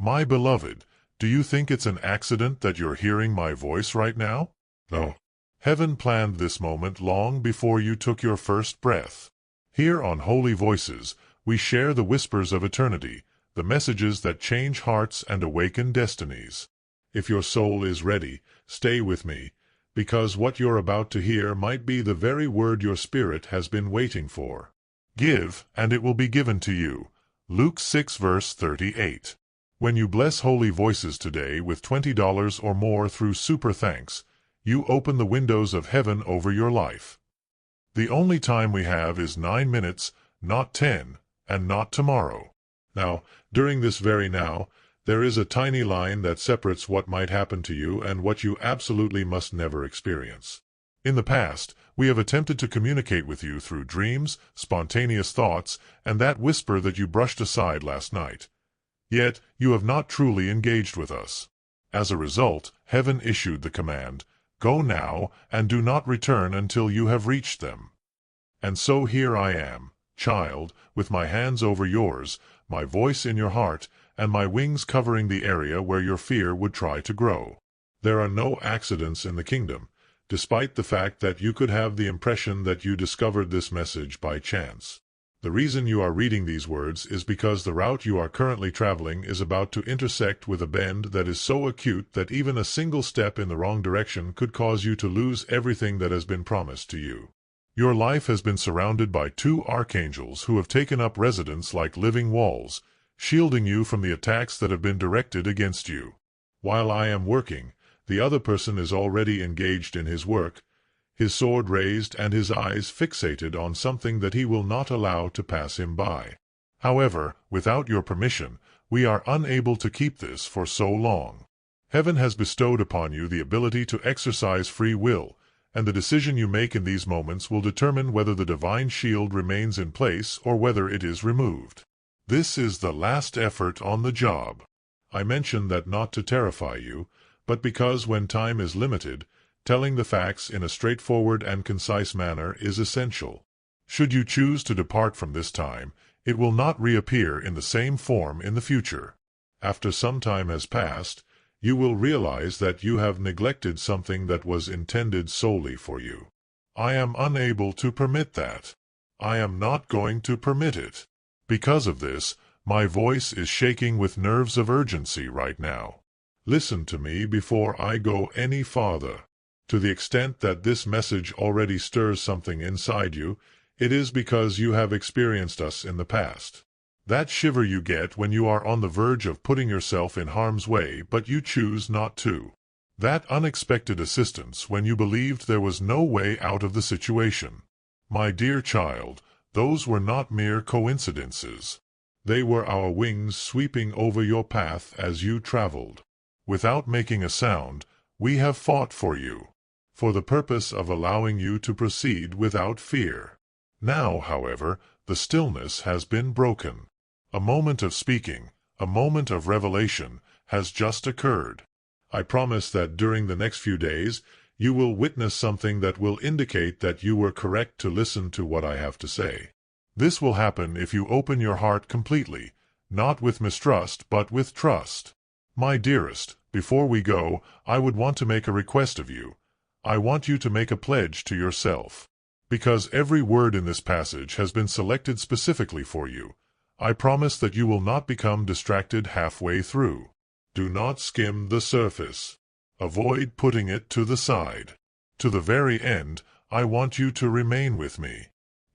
My beloved, do you think it's an accident that you're hearing my voice right now? No. Heaven planned this moment long before you took your first breath. Here on Holy Voices, we share the whispers of eternity, the messages that change hearts and awaken destinies. If your soul is ready, stay with me, because what you're about to hear might be the very word your spirit has been waiting for. Give, and it will be given to you. Luke 6 verse 38. When you bless Holy Voices today with $20 or more through Super Thanks, you open the windows of heaven over your life. The only time we have is 9 minutes, not 10, and not tomorrow. Now, during this very now, there is a tiny line that separates what might happen to you and what you absolutely must never experience. In the past, we have attempted to communicate with you through dreams, spontaneous thoughts, and that whisper that you brushed aside last night. Yet, you have not truly engaged with us. As a result, heaven issued the command, "Go now, and do not return until you have reached them." And so here I am, child, with my hands over yours, my voice in your heart, and my wings covering the area where your fear would try to grow. There are no accidents in the kingdom, despite the fact that you could have the impression that you discovered this message by chance. The reason you are reading these words is because the route you are currently traveling is about to intersect with a bend that is so acute that even a single step in the wrong direction could cause you to lose everything that has been promised to you. Your life has been surrounded by two archangels who have taken up residence like living walls, shielding you from the attacks that have been directed against you. While I am working, the other person is already engaged in his work, his sword raised and his eyes fixated on something that he will not allow to pass him by. However, without your permission, we are unable to keep this for so long. Heaven has bestowed upon you the ability to exercise free will, and the decision you make in these moments will determine whether the divine shield remains in place or whether it is removed. This is the last effort on the job. I mention that not to terrify you, but because when time is limited, telling the facts in a straightforward and concise manner is essential. Should you choose to depart from this time, it will not reappear in the same form in the future. After some time has passed, you will realize that you have neglected something that was intended solely for you. I am unable to permit that. I am not going to permit it. Because of this, my voice is shaking with nerves of urgency right now. Listen to me before I go any farther. To the extent that this message already stirs something inside you, it is because you have experienced us in the past. That shiver you get when you are on the verge of putting yourself in harm's way but you choose not to. That unexpected assistance when you believed there was no way out of the situation. My dear child, those were not mere coincidences. They were our wings sweeping over your path as you traveled. Without making a sound, we have fought for you, for the purpose of allowing you to proceed without fear. Now, however, the stillness has been broken. A moment of speaking, a moment of revelation, has just occurred. I promise that during the next few days, you will witness something that will indicate that you were correct to listen to what I have to say. This will happen if you open your heart completely, not with mistrust but with trust. My dearest, before we go, I would want to make a request of you. I want you to make a pledge to yourself. Because every word in this passage has been selected specifically for you, I promise that you will not become distracted halfway through. Do not skim the surface. Avoid putting it to the side. To the very end, I want you to remain with me.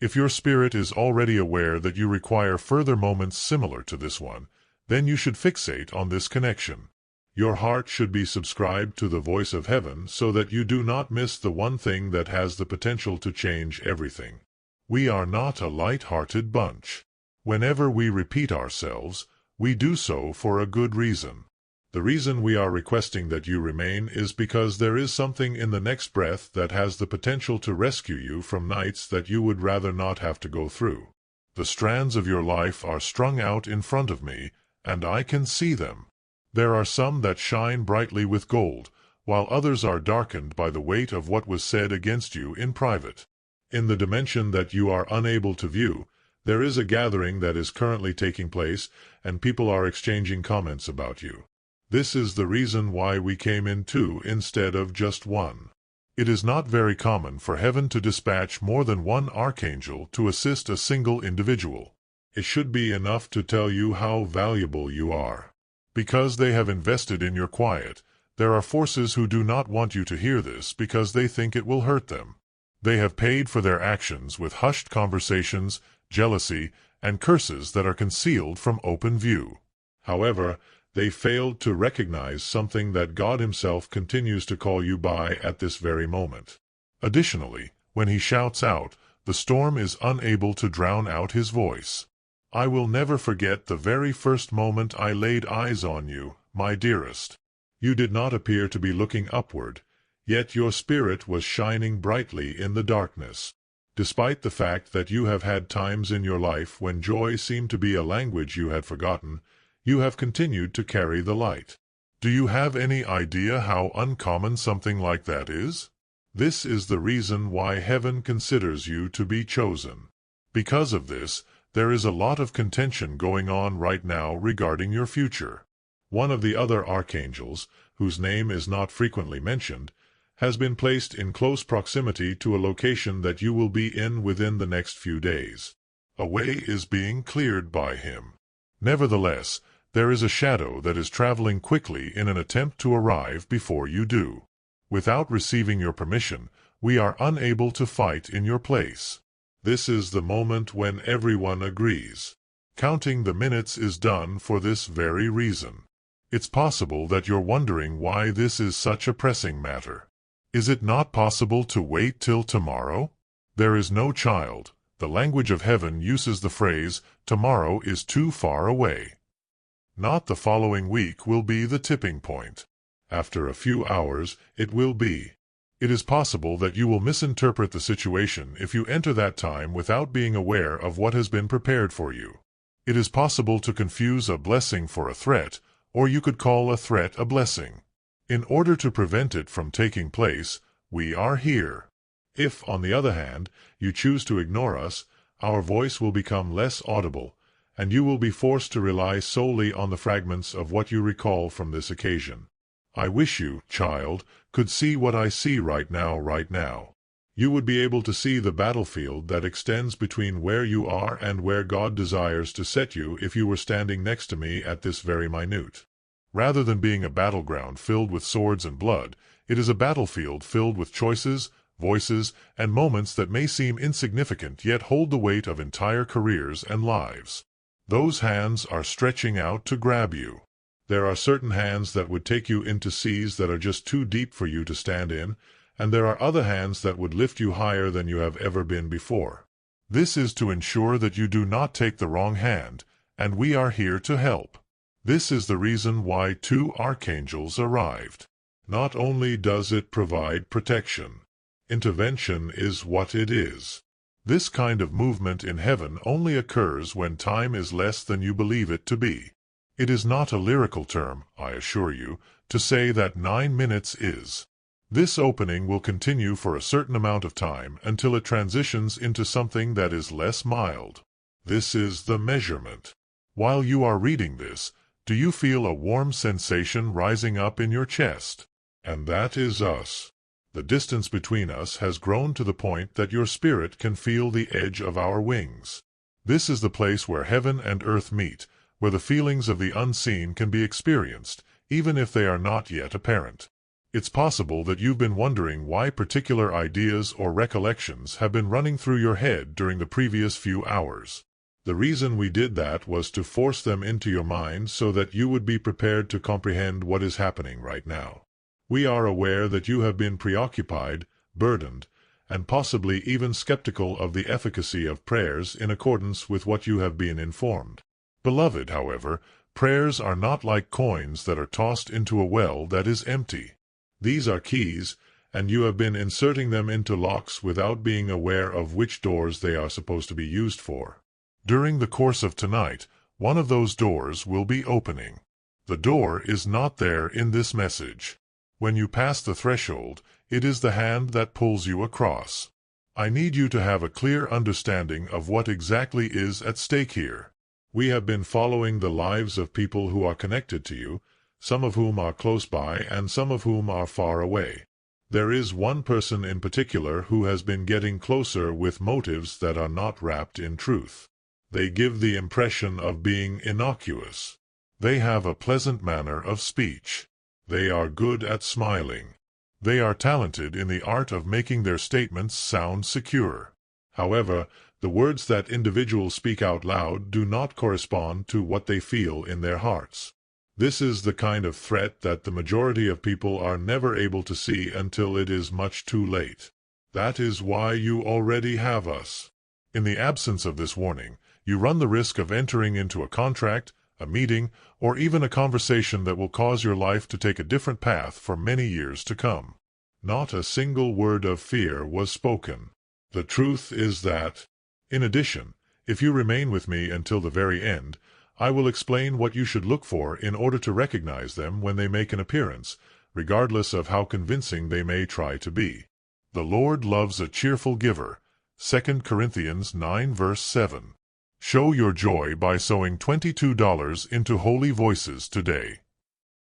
If your spirit is already aware that you require further moments similar to this one, then you should fixate on this connection. Your heart should be subscribed to the voice of heaven so that you do not miss the one thing that has the potential to change everything. We are not a light-hearted bunch. Whenever we repeat ourselves, we do so for a good reason. The reason we are requesting that you remain is because there is something in the next breath that has the potential to rescue you from nights that you would rather not have to go through. The strands of your life are strung out in front of me, and I can see them. There are some that shine brightly with gold, while others are darkened by the weight of what was said against you in private. In the dimension that you are unable to view, There is a gathering that is currently taking place, and people are exchanging comments about you. This is the reason why we came in two instead of just one. It is not very common for heaven to dispatch more than one archangel to assist a single individual. It should be enough to tell you how valuable you are. Because they have invested in your quiet, there are forces who do not want you to hear this because they think it will hurt them. They have paid for their actions with hushed conversations, jealousy, and curses that are concealed from open view. However, they failed to recognize something that God Himself continues to call you by at this very moment. Additionally, when He shouts out, the storm is unable to drown out His voice. I will never forget the very first moment I laid eyes on you, my dearest. You did not appear to be looking upward, yet your spirit was shining brightly in the darkness. Despite the fact that you have had times in your life when joy seemed to be a language you had forgotten, you have continued to carry the light. Do you have any idea how uncommon something like that is? This is the reason why heaven considers you to be chosen. Because of this, there is a lot of contention going on right now regarding your future. One of the other archangels, whose name is not frequently mentioned, has been placed in close proximity to a location that you will be in within the next few days. A way is being cleared by him. Nevertheless, there is a shadow that is traveling quickly in an attempt to arrive before you do. Without receiving your permission, we are unable to fight in your place. This is the moment when everyone agrees. Counting the minutes is done for this very reason. It's possible that you're wondering why this is such a pressing matter. Is it not possible to wait till tomorrow? There is no child. The language of heaven uses the phrase, tomorrow is too far away. Not the following week will be the tipping point. After a few hours, it will be. It is possible that you will misinterpret the situation if you enter that time without being aware of what has been prepared for you. It is possible to confuse a blessing for a threat, or you could call a threat a blessing. In order to prevent it from taking place, we are here. If, on the other hand, you choose to ignore us, our voice will become less audible, and you will be forced to rely solely on the fragments of what you recall from this occasion. I wish you, child, could see what I see right now. You would be able to see the battlefield that extends between where you are and where God desires to set you if you were standing next to me at this very minute. Rather than being a battleground filled with swords and blood, it is a battlefield filled with choices, voices, and moments that may seem insignificant yet hold the weight of entire careers and lives. Those hands are stretching out to grab you. There are certain hands that would take you into seas that are just too deep for you to stand in, and there are other hands that would lift you higher than you have ever been before. This is to ensure that you do not take the wrong hand, and we are here to help. This is the reason why 2 archangels arrived. Not only does it provide protection, intervention is what it is. This kind of movement in heaven only occurs when time is less than you believe it to be. It is not a lyrical term, I assure you, to say that 9 minutes is. This opening will continue for a certain amount of time until it transitions into something that is less mild. This is the measurement. While you are reading this, do you feel a warm sensation rising up in your chest? And that is us. The distance between us has grown to the point that your spirit can feel the edge of our wings. This is the place where heaven and earth meet, where the feelings of the unseen can be experienced, even if they are not yet apparent. It's possible that you've been wondering why particular ideas or recollections have been running through your head during the previous few hours. The reason we did that was to force them into your mind so that you would be prepared to comprehend what is happening right now. We are aware that you have been preoccupied, burdened, and possibly even skeptical of the efficacy of prayers in accordance with what you have been informed. Beloved, however, prayers are not like coins that are tossed into a well that is empty. These are keys, and you have been inserting them into locks without being aware of which doors they are supposed to be used for. During the course of tonight, one of those doors will be opening. The door is not there in this message. When you pass the threshold, it is the hand that pulls you across. I need you to have a clear understanding of what exactly is at stake here. We have been following the lives of people who are connected to you, some of whom are close by and some of whom are far away. There is one person in particular who has been getting closer with motives that are not wrapped in truth. They give the impression of being innocuous. They have a pleasant manner of speech. They are good at smiling. They are talented in the art of making their statements sound secure. However, the words that individuals speak out loud do not correspond to what they feel in their hearts. This is the kind of threat that the majority of people are never able to see until it is much too late. That is why you already have us. In the absence of this warning, you run the risk of entering into a contract, a meeting, or even a conversation that will cause your life to take a different path for many years to come. Not a single word of fear was spoken. The truth is that, in addition, if you remain with me until the very end, I will explain what you should look for in order to recognize them when they make an appearance, regardless of how convincing they may try to be. The Lord loves a cheerful giver. 2 Corinthians 9 verse 7. Show your joy by sowing $22 into Holy Voices today.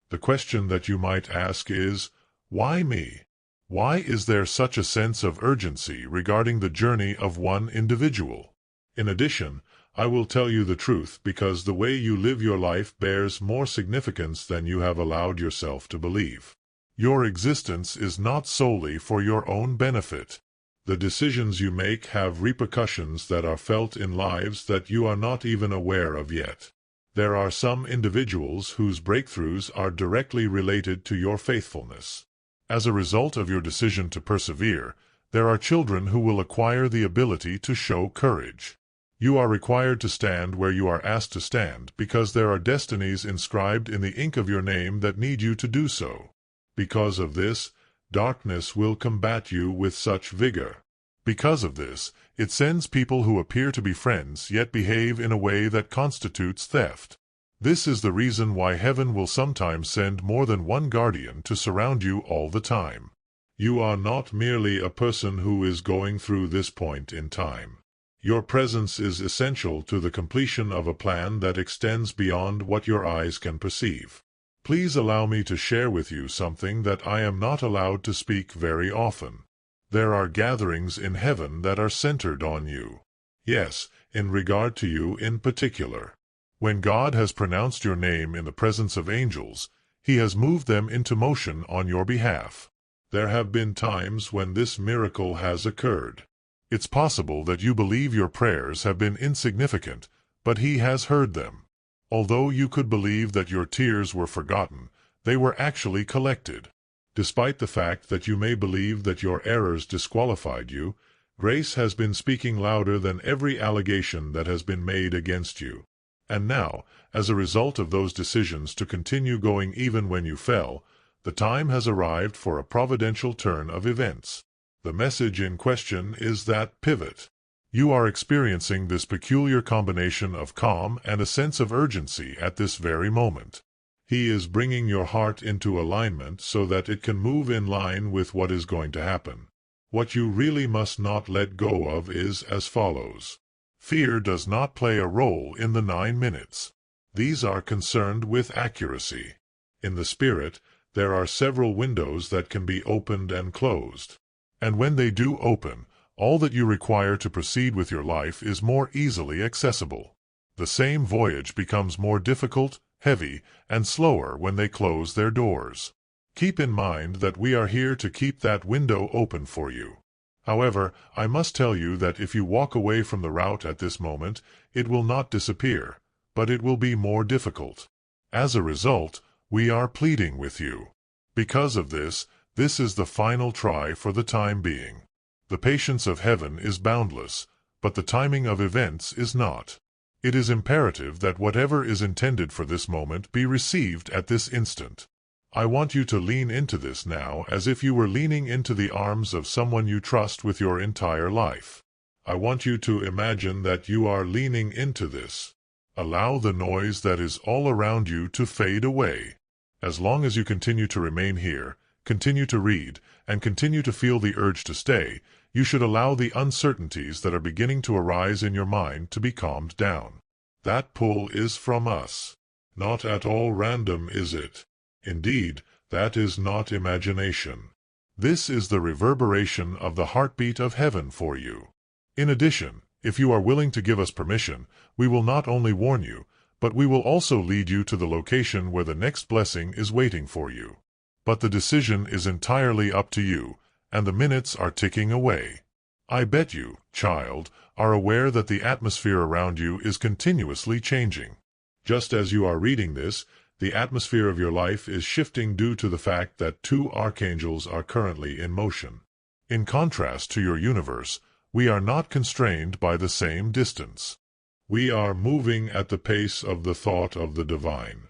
The question that you might ask is, why me? Why is there such a sense of urgency regarding the journey of one individual? In addition, I will tell you the truth because the way you live your life bears more significance than you have allowed yourself to believe. Your existence is not solely for your own benefit. The decisions you make have repercussions that are felt in lives that you are not even aware of yet. There are some individuals whose breakthroughs are directly related to your faithfulness. As a result of your decision to persevere, there are children who will acquire the ability to show courage. You are required to stand where you are asked to stand because there are destinies inscribed in the ink of your name that need you to do so. Because of this, darkness will combat you with such vigor. Because of this, it sends people who appear to be friends yet behave in a way that constitutes theft. This is the reason why heaven will sometimes send more than one guardian to surround you all the time. You are not merely a person who is going through this point in time. Your presence is essential to the completion of a plan that extends beyond what your eyes can perceive. Please allow me to share with you something that I am not allowed to speak very often. There are gatherings in heaven that are centered on you. Yes, in regard to you in particular. When God has pronounced your name in the presence of angels, He has moved them into motion on your behalf. There have been times when this miracle has occurred. It's possible that you believe your prayers have been insignificant, but He has heard them. Although you could believe that your tears were forgotten, they were actually collected. Despite the fact that you may believe that your errors disqualified you, grace has been speaking louder than every allegation that has been made against you. And now, as a result of those decisions to continue going even when you fell, the time has arrived for a providential turn of events. The message in question is that pivot. You are experiencing this peculiar combination of calm and a sense of urgency at this very moment. He is bringing your heart into alignment so that it can move in line with what is going to happen. What you really must not let go of is as follows. Fear does not play a role in the 9 minutes. These are concerned with accuracy. In the Spirit, there are several windows that can be opened and closed. And when they do open, all that you require to proceed with your life is more easily accessible. The same voyage becomes more difficult, heavy, and slower when they close their doors. Keep in mind that we are here to keep that window open for you. However, I must tell you that if you walk away from the route at this moment, it will not disappear, but it will be more difficult. As a result, we are pleading with you. Because of this, this is the final try for the time being. The patience of heaven is boundless, but the timing of events is not. It is imperative that whatever is intended for this moment be received at this instant. I want you to lean into this now as if you were leaning into the arms of someone you trust with your entire life. I want you to imagine that you are leaning into this. Allow the noise that is all around you to fade away. As long as you continue to remain here, continue to read, and continue to feel the urge to stay, you should allow the uncertainties that are beginning to arise in your mind to be calmed down. That pull is from us. Not at all random, is it? Indeed, that is not imagination. This is the reverberation of the heartbeat of heaven for you. In addition, if you are willing to give us permission, we will not only warn you, but we will also lead you to the location where the next blessing is waiting for you. But the decision is entirely up to you, and the minutes are ticking away. I bet you, child, are aware that the atmosphere around you is continuously changing. Just as you are reading this, the atmosphere of your life is shifting due to the fact that 2 archangels are currently in motion. In contrast to your universe, we are not constrained by the same distance. We are moving at the pace of the thought of the divine.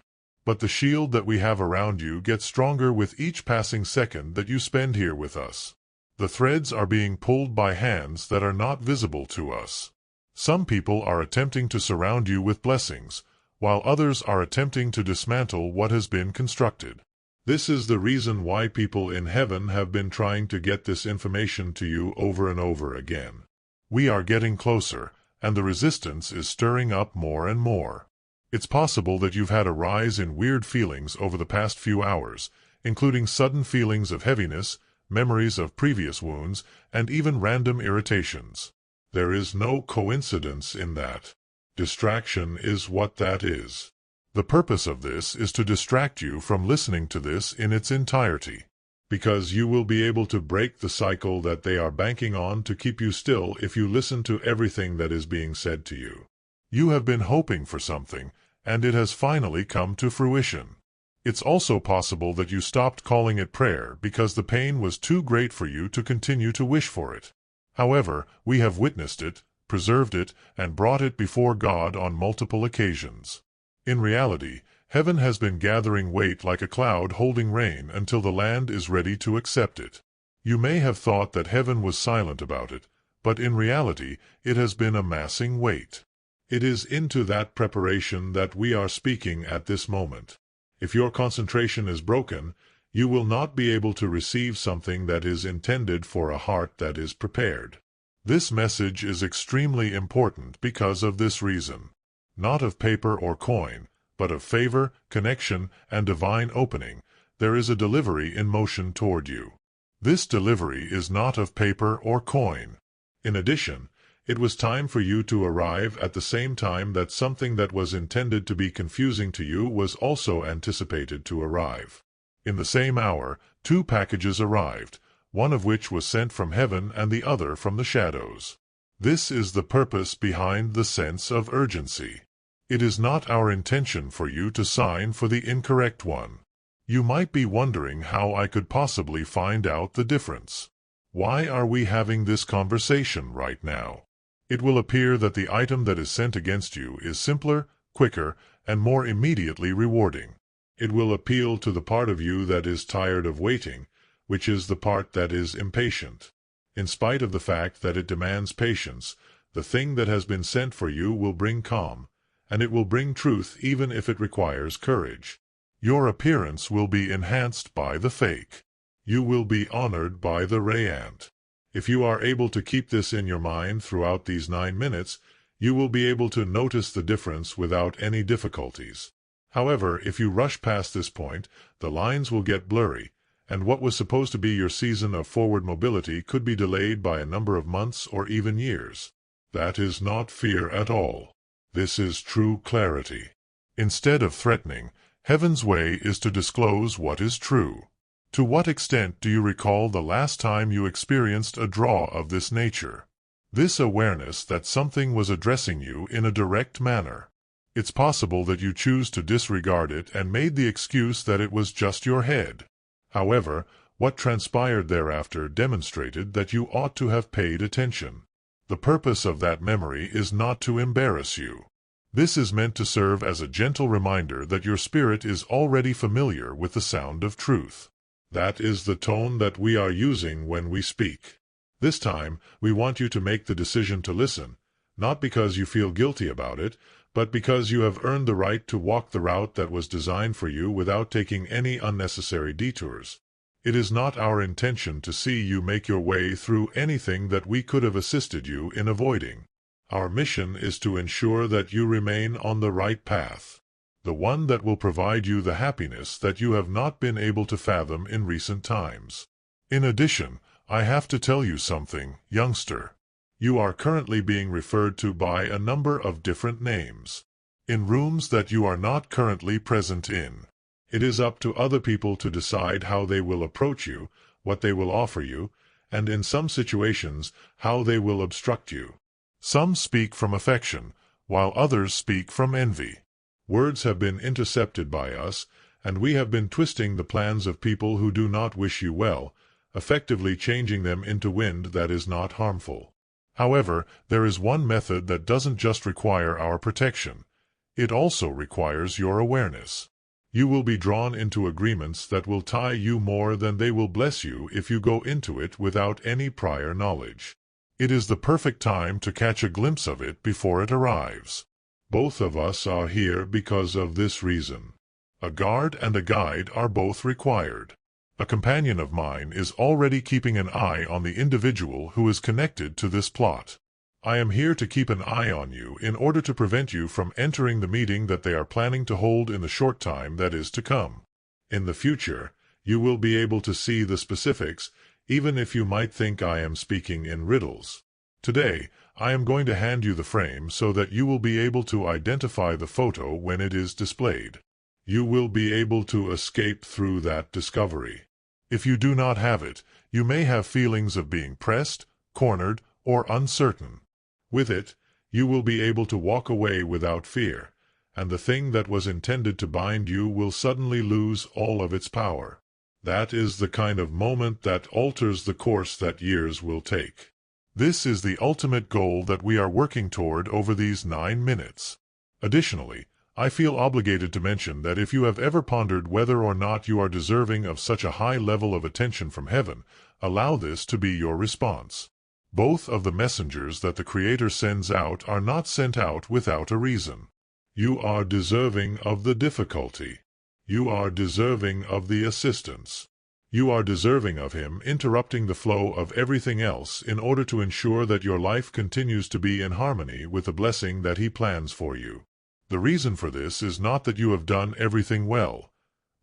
But the shield that we have around you gets stronger with each passing second that you spend here with us. The threads are being pulled by hands that are not visible to us. Some people are attempting to surround you with blessings, while others are attempting to dismantle what has been constructed. This is the reason why people in heaven have been trying to get this information to you over and over again. We are getting closer, and the resistance is stirring up more and more. It's possible that you've had a rise in weird feelings over the past few hours, including sudden feelings of heaviness, memories of previous wounds, and even random irritations. There is no coincidence in that. Distraction is what that is. The purpose of this is to distract you from listening to this in its entirety, because you will be able to break the cycle that they are banking on to keep you still if you listen to everything that is being said to you. You have been hoping for something, and it has finally come to fruition. It's also possible that you stopped calling it prayer because the pain was too great for you to continue to wish for it. However, we have witnessed it, preserved it, and brought it before God on multiple occasions. In reality, heaven has been gathering weight like a cloud holding rain until the land is ready to accept it. You may have thought that heaven was silent about it, but in reality it has been amassing weight. It is into that preparation that we are speaking at this moment. If your concentration is broken, you will not be able to receive something that is intended for a heart that is prepared. This message is extremely important because of this reason. Not of paper or coin, but of favor, connection, and divine opening, there is a delivery in motion toward you. This delivery is not of paper or coin. In addition, it was time for you to arrive at the same time that something that was intended to be confusing to you was also anticipated to arrive. In the same hour, 2 packages arrived, one of which was sent from heaven and the other from the shadows. This is the purpose behind the sense of urgency. It is not our intention for you to sign for the incorrect one. You might be wondering how I could possibly find out the difference. Why are we having this conversation right now? It will appear that the item that is sent against you is simpler, quicker, and more immediately rewarding. It will appeal to the part of you that is tired of waiting, which is the part that is impatient. In spite of the fact that it demands patience, the thing that has been sent for you will bring calm, and it will bring truth even if it requires courage. Your appearance will be enhanced by the fake. You will be honored by the radiant. If you are able to keep this in your mind throughout these 9 minutes, you will be able to notice the difference without any difficulties. However, if you rush past this point, the lines will get blurry, and what was supposed to be your season of forward mobility could be delayed by a number of months or even years. That is not fear at all. This is true clarity. Instead of threatening, heaven's way is to disclose what is true. To what extent do you recall the last time you experienced a draw of this nature? This awareness that something was addressing you in a direct manner. It's possible that you choose to disregard it and made the excuse that it was just your head. However, what transpired thereafter demonstrated that you ought to have paid attention. The purpose of that memory is not to embarrass you. This is meant to serve as a gentle reminder that your spirit is already familiar with the sound of truth. That is the tone that we are using when we speak. This time, we want you to make the decision to listen, not because you feel guilty about it, but because you have earned the right to walk the route that was designed for you without taking any unnecessary detours. It is not our intention to see you make your way through anything that we could have assisted you in avoiding. Our mission is to ensure that you remain on the right path, the one that will provide you the happiness that you have not been able to fathom in recent times. In addition, I have to tell you something, youngster. You are currently being referred to by a number of different names in rooms that you are not currently present in. It is up to other people to decide how they will approach you, what they will offer you, and in some situations, how they will obstruct you. Some speak from affection, while others speak from envy. Words have been intercepted by us, and we have been twisting the plans of people who do not wish you well, effectively changing them into wind that is not harmful. However, there is one method that doesn't just require our protection. It also requires your awareness. You will be drawn into agreements that will tie you more than they will bless you if you go into it without any prior knowledge. It is the perfect time to catch a glimpse of it before it arrives. Both of us are here because of this reason. A guard and a guide are both required. A companion of mine is already keeping an eye on the individual who is connected to this plot. I am here to keep an eye on you in order to prevent you from entering the meeting that they are planning to hold in the short time that is to come. In the future, you will be able to see the specifics, even if you might think I am speaking in riddles. Today, I am going to hand you the frame so that you will be able to identify the photo when it is displayed. You will be able to escape through that discovery. If you do not have it, you may have feelings of being pressed, cornered, or uncertain. With it, you will be able to walk away without fear, and the thing that was intended to bind you will suddenly lose all of its power. That is the kind of moment that alters the course that years will take. This is the ultimate goal that we are working toward over these 9 minutes. Additionally, I feel obligated to mention that if you have ever pondered whether or not you are deserving of such a high level of attention from heaven, allow this to be your response. Both of the messengers that the Creator sends out are not sent out without a reason. You are deserving of the difficulty. You are deserving of the assistance. You are deserving of Him interrupting the flow of everything else in order to ensure that your life continues to be in harmony with the blessing that He plans for you. The reason for this is not that you have done everything well.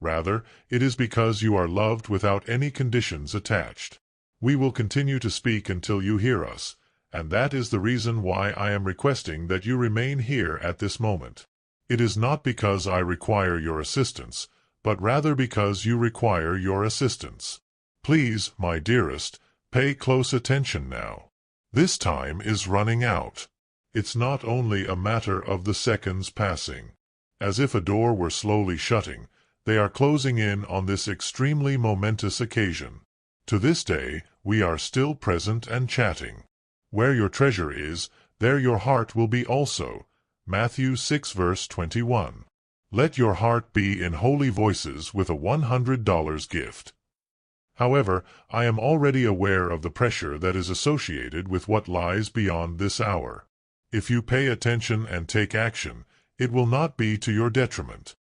Rather, it is because you are loved without any conditions attached. We will continue to speak until you hear us, and that is the reason why I am requesting that you remain here at this moment. It is not because I require your assistance, but rather because you require your assistance. Please, my dearest, pay close attention now. This time is running out. It's not only a matter of the seconds passing. As if a door were slowly shutting, they are closing in on this extremely momentous occasion. To this day, we are still present and chatting. Where your treasure is, there your heart will be also. Matthew 6 verse 21. Let your heart be in holy voices with a $100 gift. However, I am already aware of the pressure that is associated with what lies beyond this hour. If you pay attention and take action, it will not be to your detriment.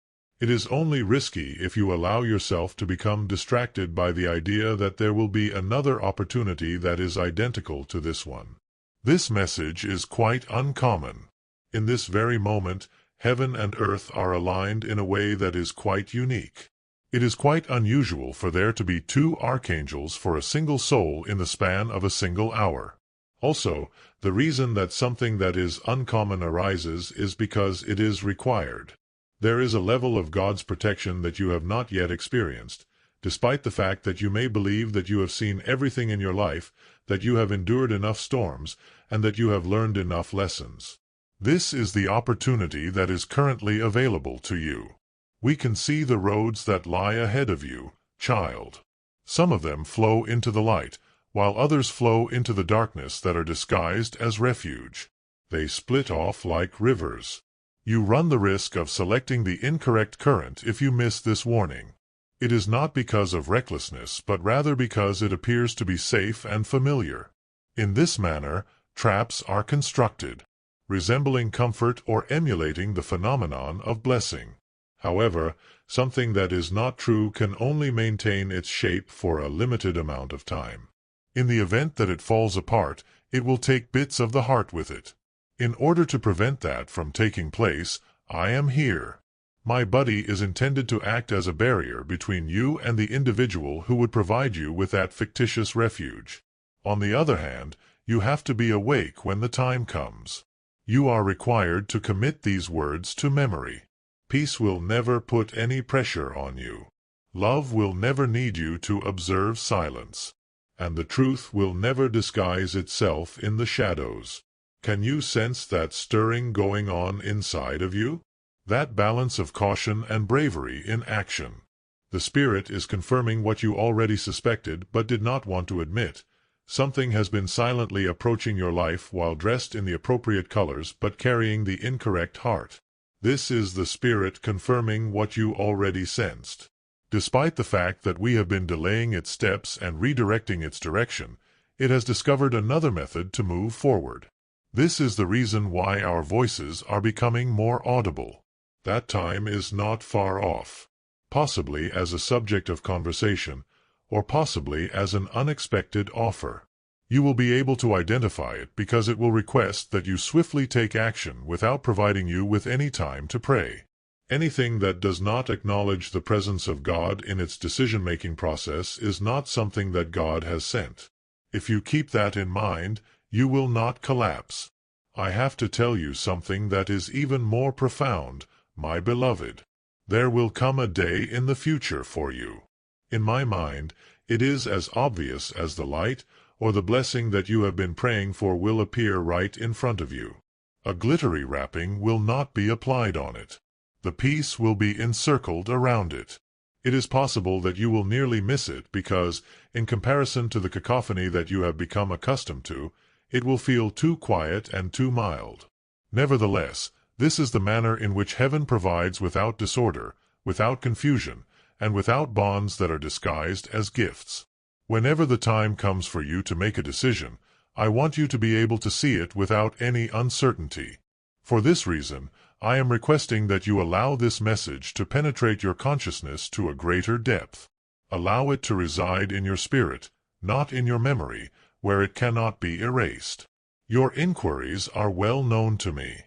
It is only risky if you allow yourself to become distracted by the idea that there will be another opportunity that is identical to this one. This message is quite uncommon. In this very moment, heaven and earth are aligned in a way that is quite unique. It is quite unusual for there to be 2 archangels for a single soul in the span of a single hour. Also, the reason that something that is uncommon arises is because it is required. There is a level of God's protection that you have not yet experienced, despite the fact that you may believe that you have seen everything in your life, that you have endured enough storms, and that you have learned enough lessons. This is the opportunity that is currently available to you. We can see the roads that lie ahead of you, child. Some of them flow into the light, while others flow into the darkness that are disguised as refuge. They split off like rivers. You run the risk of selecting the incorrect current if you miss this warning. It is not because of recklessness, but rather because it appears to be safe and familiar. In this manner, traps are constructed, resembling comfort or emulating the phenomenon of blessing. However, something that is not true can only maintain its shape for a limited amount of time. In the event that it falls apart, it will take bits of the heart with it. In order to prevent that from taking place, I am here. My body is intended to act as a barrier between you and the individual who would provide you with that fictitious refuge. On the other hand, you have to be awake when the time comes. You are required to commit these words to memory. Peace will never put any pressure on you. Love will never need you to observe silence. And the truth will never disguise itself in the shadows. Can you sense that stirring going on inside of you? That balance of caution and bravery in action. The Spirit is confirming what you already suspected but did not want to admit. Something has been silently approaching your life while dressed in the appropriate colors but carrying the incorrect heart. This is the Spirit confirming what you already sensed. Despite the fact that we have been delaying its steps and redirecting its direction, it has discovered another method to move forward. This is the reason why our voices are becoming more audible. That time is not far off, possibly as a subject of conversation, or possibly as an unexpected offer. You will be able to identify it because it will request that you swiftly take action without providing you with any time to pray. Anything that does not acknowledge the presence of God in its decision-making process is not something that God has sent. If you keep that in mind, you will not collapse. I have to tell you something that is even more profound, my beloved. There will come a day in the future for you. In my mind, it is as obvious as the light or the blessing that you have been praying for will appear right in front of you. A glittery wrapping will not be applied on it. The peace will be encircled around it. It is possible that you will nearly miss it because, in comparison to the cacophony that you have become accustomed to, it will feel too quiet and too mild. Nevertheless, this is the manner in which heaven provides without disorder, without confusion, and without bonds that are disguised as gifts. Whenever the time comes for you to make a decision, I want you to be able to see it without any uncertainty. For this reason, I am requesting that you allow this message to penetrate your consciousness to a greater depth. Allow it to reside in your spirit, not in your memory, where it cannot be erased. Your inquiries are well known to me.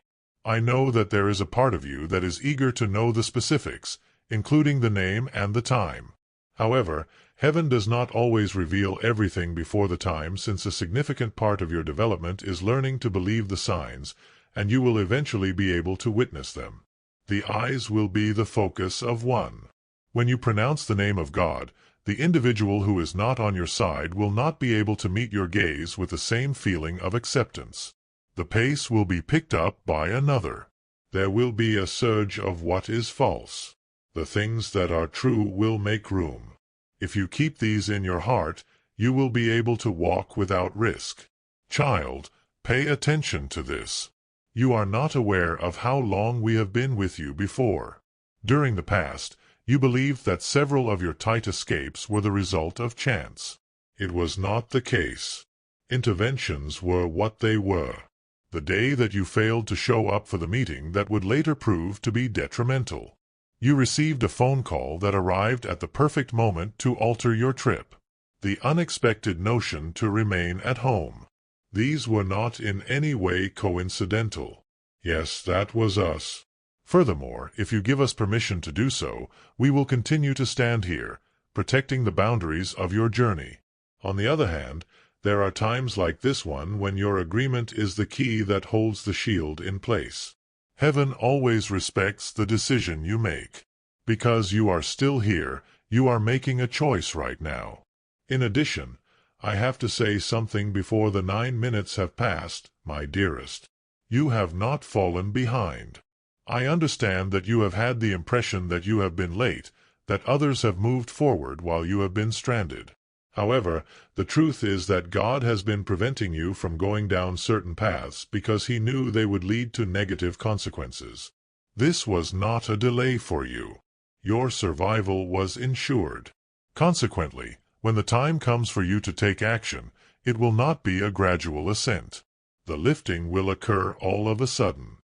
I know that there is a part of you that is eager to know the specifics, including the name and the time. However, heaven does not always reveal everything before the time, since a significant part of your development is learning to believe the signs, and you will eventually be able to witness them. The eyes will be the focus of one. When you pronounce the name of God, the individual who is not on your side will not be able to meet your gaze with the same feeling of acceptance. The pace will be picked up by another. There will be a surge of what is false. The things that are true will make room. If you keep these in your heart, you will be able to walk without risk. Child, pay attention to this. You are not aware of how long we have been with you before. During the past, you believed that several of your tight escapes were the result of chance. It was not the case. Interventions were what they were. The day that you failed to show up for the meeting that would later prove to be detrimental. You received a phone call that arrived at the perfect moment to alter your trip. The unexpected notion to remain at home. These were not in any way coincidental. Yes, that was us. Furthermore, if you give us permission to do so, we will continue to stand here, protecting the boundaries of your journey. On the other hand, there are times like this one when your agreement is the key that holds the shield in place. Heaven always respects the decision you make. Because you are still here, you are making a choice right now. In addition, I have to say something before the 9 minutes have passed, my dearest. You have not fallen behind. I understand that you have had the impression that you have been late, that others have moved forward while you have been stranded. However, the truth is that God has been preventing you from going down certain paths because He knew they would lead to negative consequences. This was not a delay for you. Your survival was ensured. Consequently, when the time comes for you to take action, it will not be a gradual ascent. The lifting will occur all of a sudden.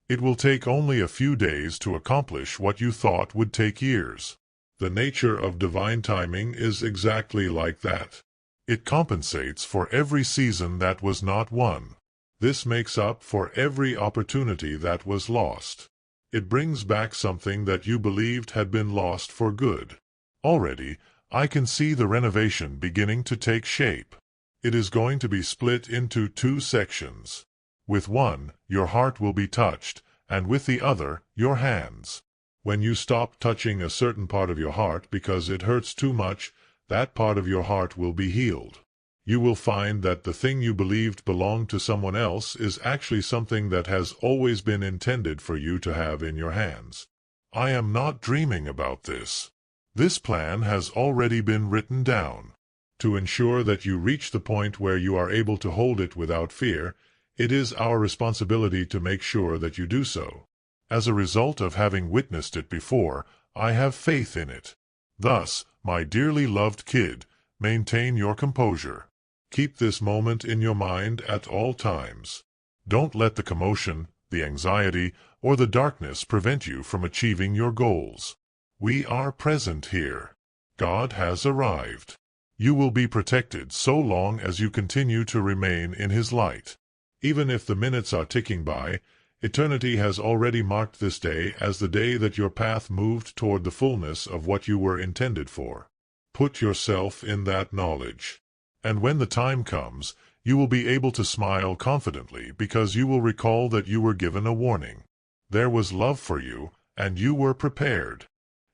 It will take only a few days to accomplish what you thought would take years. The nature of divine timing is exactly like that. It compensates for every season that was not won. This makes up for every opportunity that was lost. It brings back something that you believed had been lost for good. Already, I can see the renovation beginning to take shape. It is going to be split into two sections. With one, your heart will be touched, and with the other, your hands. When you stop touching a certain part of your heart because it hurts too much, that part of your heart will be healed. You will find that the thing you believed belonged to someone else is actually something that has always been intended for you to have in your hands. I am not dreaming about this. This plan has already been written down. To ensure that you reach the point where you are able to hold it without fear, it is our responsibility to make sure that you do so. As a result of having witnessed it before, I have faith in it. Thus, my dearly loved kid, maintain your composure. Keep this moment in your mind at all times. Don't let the commotion, the anxiety, or the darkness prevent you from achieving your goals. We are present here. God has arrived. You will be protected so long as you continue to remain in His light. Even if the minutes are ticking by, eternity has already marked this day as the day that your path moved toward the fullness of what you were intended for. Put yourself in that knowledge. And when the time comes, you will be able to smile confidently because you will recall that you were given a warning. There was love for you, and you were prepared.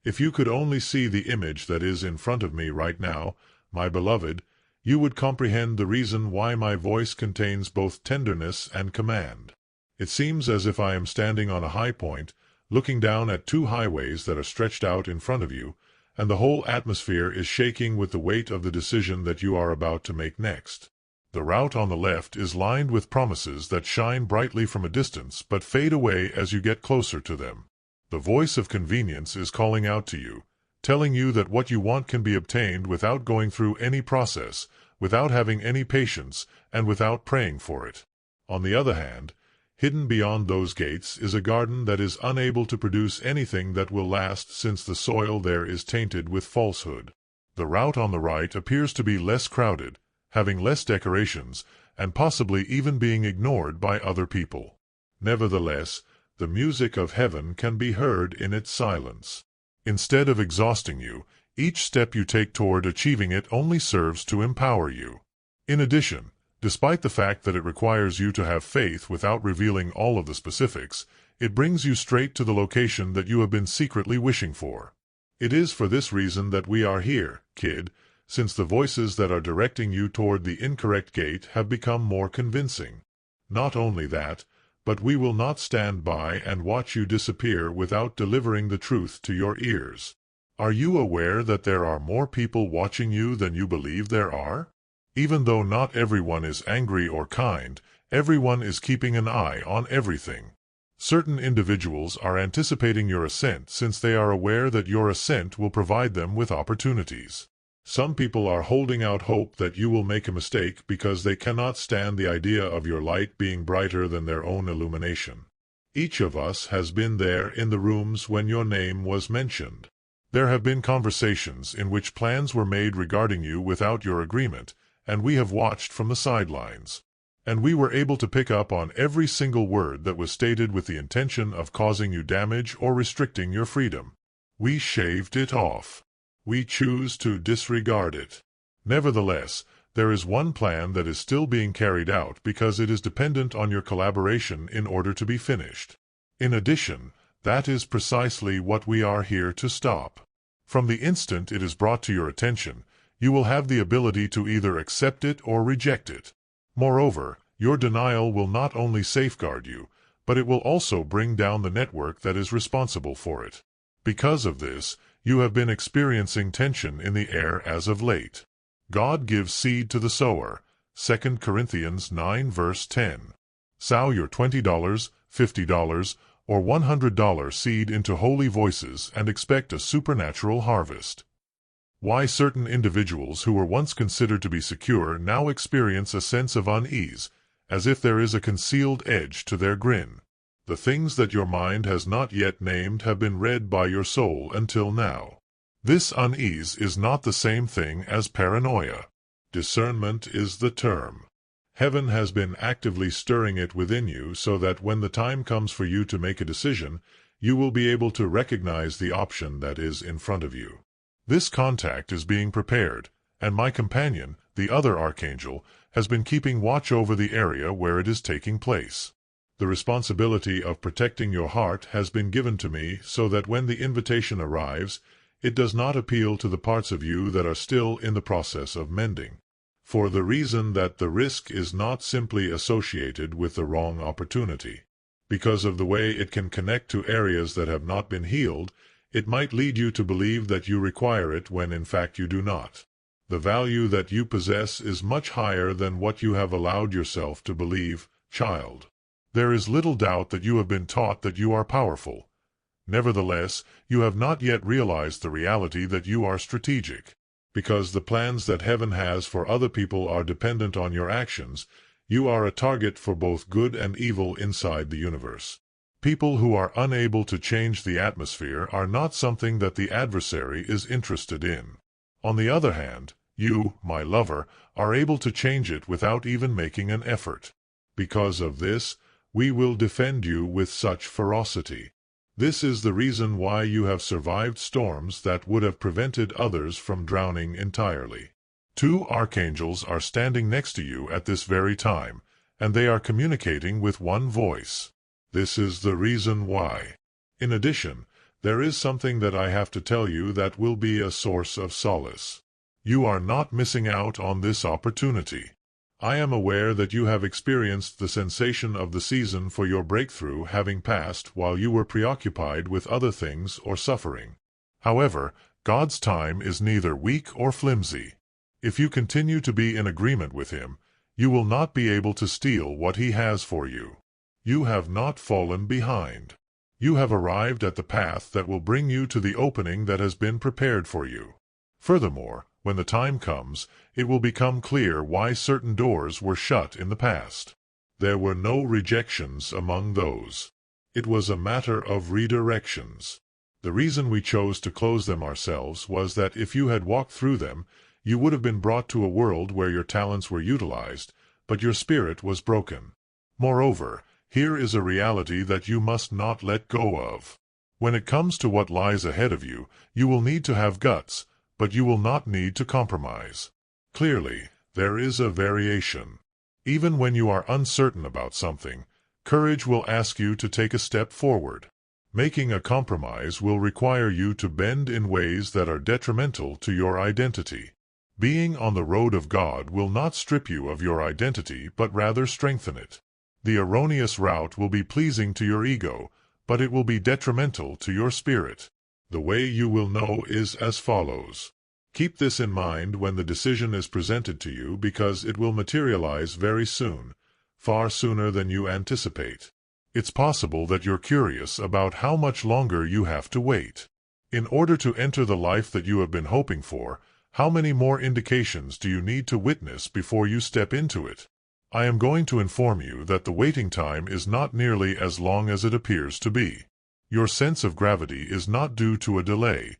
If you could only see the image that is in front of me right now, my beloved, you would comprehend the reason why my voice contains both tenderness and command. It seems as if I am standing on a high point, looking down at two highways that are stretched out in front of you, and the whole atmosphere is shaking with the weight of the decision that you are about to make next. The route on the left is lined with promises that shine brightly from a distance but fade away as you get closer to them. The voice of convenience is calling out to you, telling you that what you want can be obtained without going through any process, without having any patience, and without praying for it. On the other hand, hidden beyond those gates is a garden that is unable to produce anything that will last since the soil there is tainted with falsehood. The route on the right appears to be less crowded, having less decorations, and possibly even being ignored by other people. Nevertheless, the music of heaven can be heard in its silence. Instead of exhausting you, each step you take toward achieving it only serves to empower you. In addition, despite the fact that it requires you to have faith without revealing all of the specifics, it brings you straight to the location that you have been secretly wishing for. It is for this reason that we are here, kid, since the voices that are directing you toward the incorrect gate have become more convincing. Not only that, but we will not stand by and watch you disappear without delivering the truth to your ears. Are you aware that there are more people watching you than you believe there are? Even though not everyone is angry or kind, everyone is keeping an eye on everything. Certain individuals are anticipating your ascent since they are aware that your ascent will provide them with opportunities. Some people are holding out hope that you will make a mistake because they cannot stand the idea of your light being brighter than their own illumination. Each of us has been there in the rooms when your name was mentioned. There have been conversations in which plans were made regarding you without your agreement, and we have watched from the sidelines. And we were able to pick up on every single word that was stated with the intention of causing you damage or restricting your freedom. We shaved it off. We choose to disregard it. Nevertheless, there is one plan that is still being carried out because it is dependent on your collaboration in order to be finished. In addition, that is precisely what we are here to stop. From the instant it is brought to your attention, you will have the ability to either accept it or reject it. Moreover, your denial will not only safeguard you, but it will also bring down the network that is responsible for it. Because of this, you have been experiencing tension in the air as of late. God gives seed to the sower. 2 Corinthians 9 verse 10. Sow your $20, $50, or $100 seed into holy voices and expect a supernatural harvest. Why certain individuals who were once considered to be secure now experience a sense of unease, as if there is a concealed edge to their grin. The things that your mind has not yet named have been read by your soul until now. This unease is not the same thing as paranoia. Discernment is the term. Heaven has been actively stirring it within you so that when the time comes for you to make a decision, you will be able to recognize the option that is in front of you. This contact is being prepared, and my companion, the other archangel, has been keeping watch over the area where it is taking place. The responsibility of protecting your heart has been given to me so that when the invitation arrives, it does not appeal to the parts of you that are still in the process of mending. For the reason that the risk is not simply associated with the wrong opportunity. Because of the way it can connect to areas that have not been healed, it might lead you to believe that you require it when in fact you do not. The value that you possess is much higher than what you have allowed yourself to believe, child. There is little doubt that you have been taught that you are powerful. Nevertheless, you have not yet realized the reality that you are strategic. Because the plans that heaven has for other people are dependent on your actions, you are a target for both good and evil inside the universe. People who are unable to change the atmosphere are not something that the adversary is interested in. On the other hand, you, my lover, are able to change it without even making an effort. Because of this, we will defend you with such ferocity. This is the reason why you have survived storms that would have prevented others from drowning entirely. 2 archangels are standing next to you at this very time, and they are communicating with one voice. This is the reason why. In addition, there is something that I have to tell you that will be a source of solace. You are not missing out on this opportunity. I am aware that you have experienced the sensation of the season for your breakthrough having passed while you were preoccupied with other things or suffering. However, God's time is neither weak or flimsy. If you continue to be in agreement with Him, you will not be able to steal what He has for you. You have not fallen behind. You have arrived at the path that will bring you to the opening that has been prepared for you. Furthermore, when the time comes, it will become clear why certain doors were shut in the past. There were no rejections among those. It was a matter of redirections. The reason we chose to close them ourselves was that if you had walked through them, you would have been brought to a world where your talents were utilized, but your spirit was broken. Moreover, here is a reality that you must not let go of. When it comes to what lies ahead of you, you will need to have guts, but you will not need to compromise. Clearly, there is a variation. Even when you are uncertain about something, courage will ask you to take a step forward. Making a compromise will require you to bend in ways that are detrimental to your identity. Being on the road of God will not strip you of your identity, but rather strengthen it. The erroneous route will be pleasing to your ego, but it will be detrimental to your spirit. The way you will know is as follows. Keep this in mind when the decision is presented to you because it will materialize very soon, far sooner than you anticipate. It's possible that you're curious about how much longer you have to wait. In order to enter the life that you have been hoping for, how many more indications do you need to witness before you step into it? I am going to inform you that the waiting time is not nearly as long as it appears to be. Your sense of gravity is not due to a delay.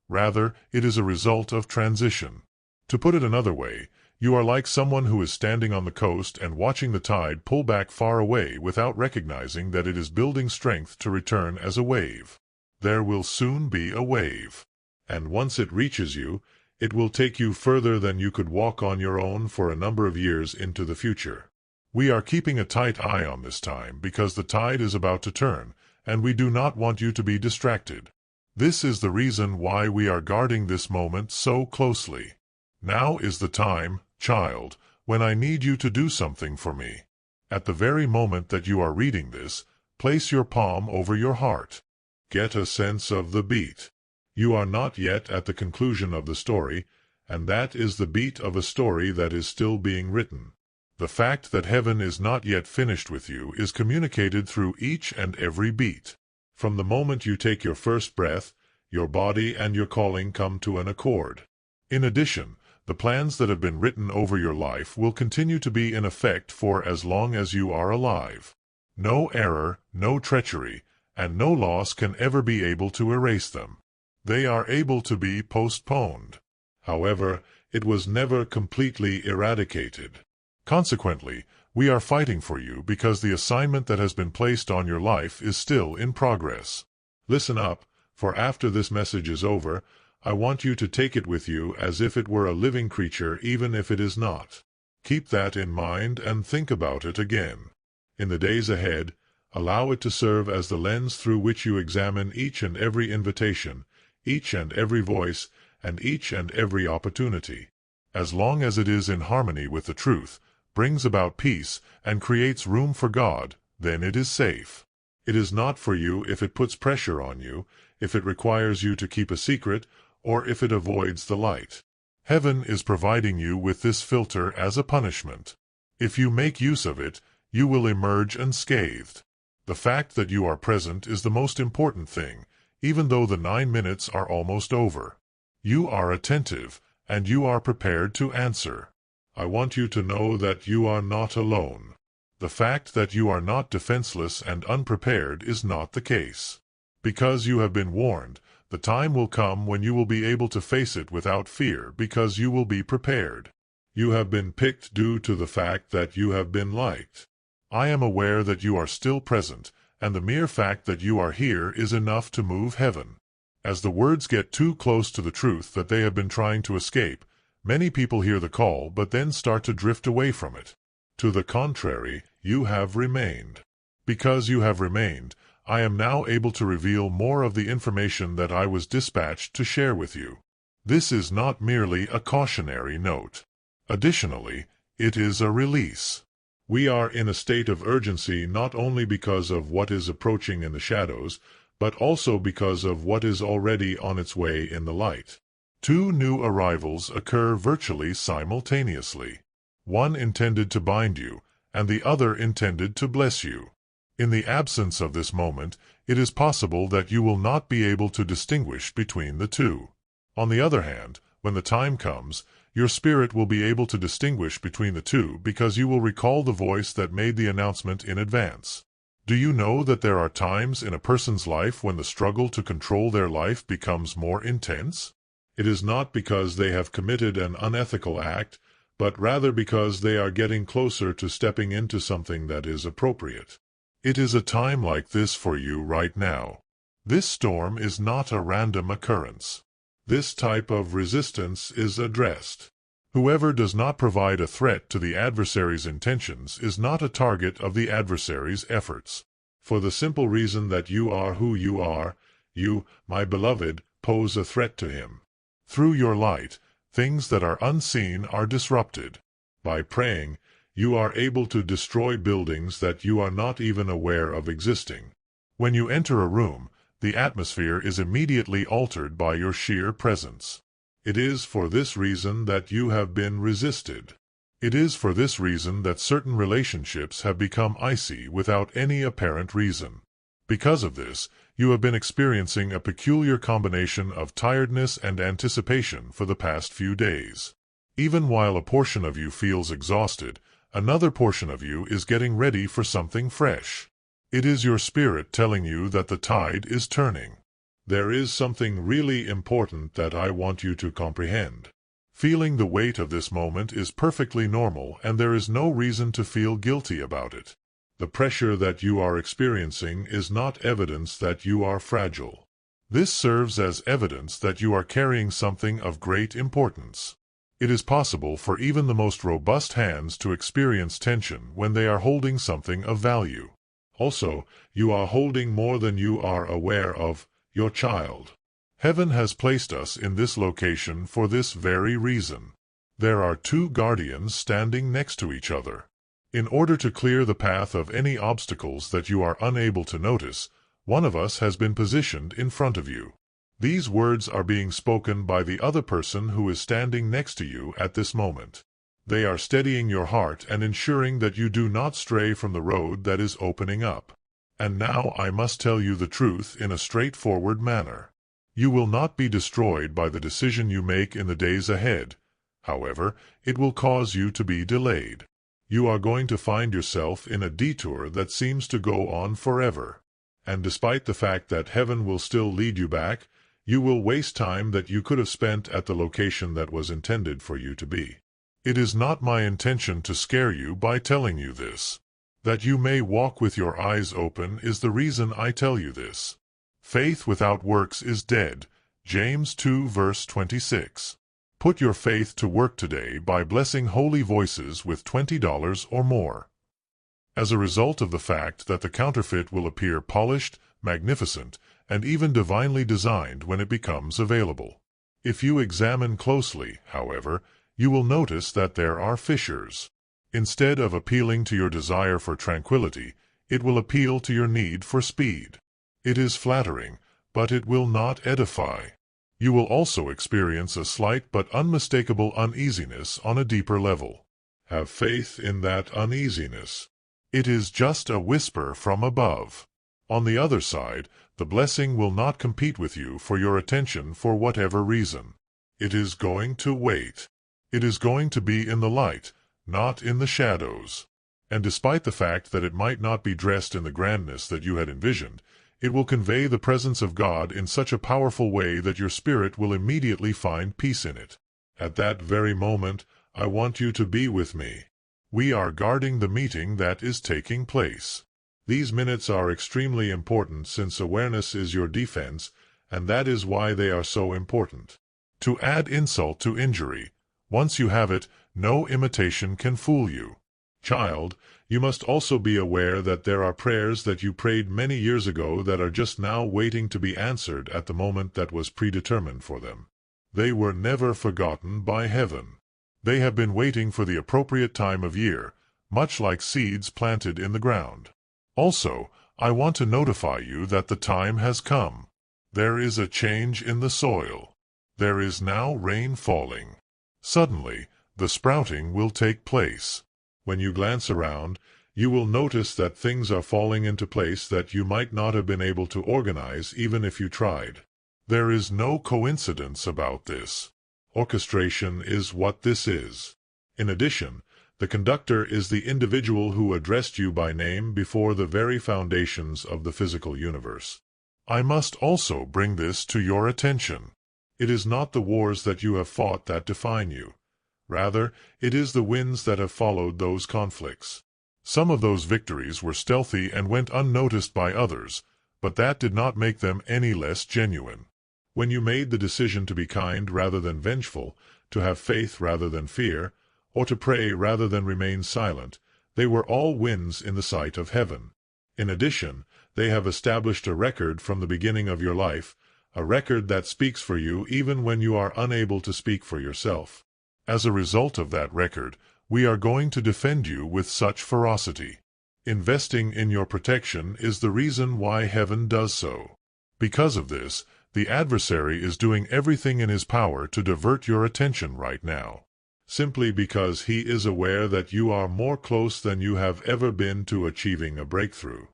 Rather, it is a result of transition. To put it another way, you are like someone who is standing on the coast and watching the tide pull back far away without recognizing that it is building strength to return as a wave. There will soon be a wave. And once it reaches you, it will take you further than you could walk on your own for a number of years into the future. We are keeping a tight eye on this time because the tide is about to turn, and we do not want you to be distracted. This is the reason why we are guarding this moment so closely. Now is the time, child, when I need you to do something for me. At the very moment that you are reading this, place your palm over your heart. Get a sense of the beat. You are not yet at the conclusion of the story, and that is the beat of a story that is still being written. The fact that heaven is not yet finished with you is communicated through each and every beat. From the moment you take your first breath, your body and your calling come to an accord. In addition, the plans that have been written over your life will continue to be in effect for as long as you are alive. No error, no treachery, and no loss can ever be able to erase them. They are able to be postponed. However, it was never completely eradicated. Consequently, we are fighting for you because the assignment that has been placed on your life is still in progress. Listen up, for after this message is over, I want you to take it with you as if it were a living creature even if it is not. Keep that in mind and think about it again. In the days ahead, allow it to serve as the lens through which you examine each and every invitation, each and every voice, and each and every opportunity. As long as it is in harmony with the truth, brings about peace, and creates room for God, then it is safe. It is not for you if it puts pressure on you, if it requires you to keep a secret, or if it avoids the light. Heaven is providing you with this filter as a punishment. If you make use of it, you will emerge unscathed. The fact that you are present is the most important thing, even though the 9 minutes are almost over. You are attentive, and you are prepared to answer. I want you to know that you are not alone. The fact that you are not defenseless and unprepared is not the case. Because you have been warned, the time will come when you will be able to face it without fear because you will be prepared. You have been picked due to the fact that you have been liked. I am aware that you are still present, and the mere fact that you are here is enough to move heaven. As the words get too close to the truth that they have been trying to escape, many people hear the call but then start to drift away from it. To the contrary, you have remained. Because you have remained, I am now able to reveal more of the information that I was dispatched to share with you. This is not merely a cautionary note. Additionally, it is a release. We are in a state of urgency not only because of what is approaching in the shadows, but also because of what is already on its way in the light. 2 new arrivals occur virtually simultaneously. One intended to bind you, and the other intended to bless you. In the absence of this moment, it is possible that you will not be able to distinguish between the two. On the other hand, when the time comes, your spirit will be able to distinguish between the two because you will recall the voice that made the announcement in advance. Do you know that there are times in a person's life when the struggle to control their life becomes more intense? It is not because they have committed an unethical act, but rather because they are getting closer to stepping into something that is appropriate. It is a time like this for you right now. This storm is not a random occurrence. This type of resistance is addressed. Whoever does not provide a threat to the adversary's intentions is not a target of the adversary's efforts. For the simple reason that you are who you are, you, my beloved, pose a threat to him. Through your light, things that are unseen are disrupted. By praying, you are able to destroy buildings that you are not even aware of existing. When you enter a room, the atmosphere is immediately altered by your sheer presence. It is for this reason that you have been resisted. It is for this reason that certain relationships have become icy without any apparent reason. Because of this, you have been experiencing a peculiar combination of tiredness and anticipation for the past few days. Even while a portion of you feels exhausted, another portion of you is getting ready for something fresh. It is your spirit telling you that the tide is turning. There is something really important that I want you to comprehend. Feeling the weight of this moment is perfectly normal, and there is no reason to feel guilty about it. The pressure that you are experiencing is not evidence that you are fragile. This serves as evidence that you are carrying something of great importance. It is possible for even the most robust hands to experience tension when they are holding something of value. Also, you are holding more than you are aware of, your child. Heaven has placed us in this location for this very reason. There are 2 guardians standing next to each other. In order to clear the path of any obstacles that you are unable to notice, one of us has been positioned in front of you. These words are being spoken by the other person who is standing next to you at this moment. They are steadying your heart and ensuring that you do not stray from the road that is opening up. And now I must tell you the truth in a straightforward manner. You will not be destroyed by the decision you make in the days ahead. However, it will cause you to be delayed. you are going to find yourself in a detour that seems to go on forever. And despite the fact that heaven will still lead you back, you will waste time that you could have spent at the location that was intended for you to be. It is not my intention to scare you by telling you this. That you may walk with your eyes open is the reason I tell you this. Faith without works is dead. James 2 verse 26. Put your faith to work today by blessing Holy Voices with $20 or more. As a result of the fact that the counterfeit will appear polished, magnificent, and even divinely designed when it becomes available. If you examine closely, however, you will notice that there are fissures. Instead of appealing to your desire for tranquility, it will appeal to your need for speed. It is flattering, but it will not edify. You will also experience a slight but unmistakable uneasiness on a deeper level. Have faith in that uneasiness. It is just a whisper from above. On the other side, the blessing will not compete with you for your attention for whatever reason. It is going to wait. It is going to be in the light, not in the shadows. And despite the fact that it might not be dressed in the grandness that you had envisioned, it will convey the presence of God in such a powerful way that your spirit will immediately find peace in it. At that very moment, I want you to be with me. We are guarding the meeting that is taking place. These minutes are extremely important since awareness is your defense, and that is why they are so important. To add insult to injury, once you have it, no imitation can fool you. Child, you must also be aware that there are prayers that you prayed many years ago that are just now waiting to be answered at the moment that was predetermined for them. They were never forgotten by heaven. They have been waiting for the appropriate time of year, much like seeds planted in the ground. Also, I want to notify you that the time has come. There is a change in the soil. There is now rain falling. Suddenly, the sprouting will take place. When you glance around, you will notice that things are falling into place that you might not have been able to organize even if you tried. There is no coincidence about this. Orchestration is what this is. In addition, the conductor is the individual who addressed you by name before the very foundations of the physical universe. I must also bring this to your attention. It is not the wars that you have fought that define you. Rather, it is the winds that have followed those conflicts. Some of those victories were stealthy and went unnoticed by others, but that did not make them any less genuine. When you made the decision to be kind rather than vengeful, to have faith rather than fear, or to pray rather than remain silent, they were all wins in the sight of heaven. In addition, they have established a record from the beginning of your life, a record that speaks for you even when you are unable to speak for yourself. As a result of that record, we are going to defend you with such ferocity. Investing in your protection is the reason why heaven does so. Because of this, the adversary is doing everything in his power to divert your attention right now. Simply because he is aware that you are more close than you have ever been to achieving a breakthrough.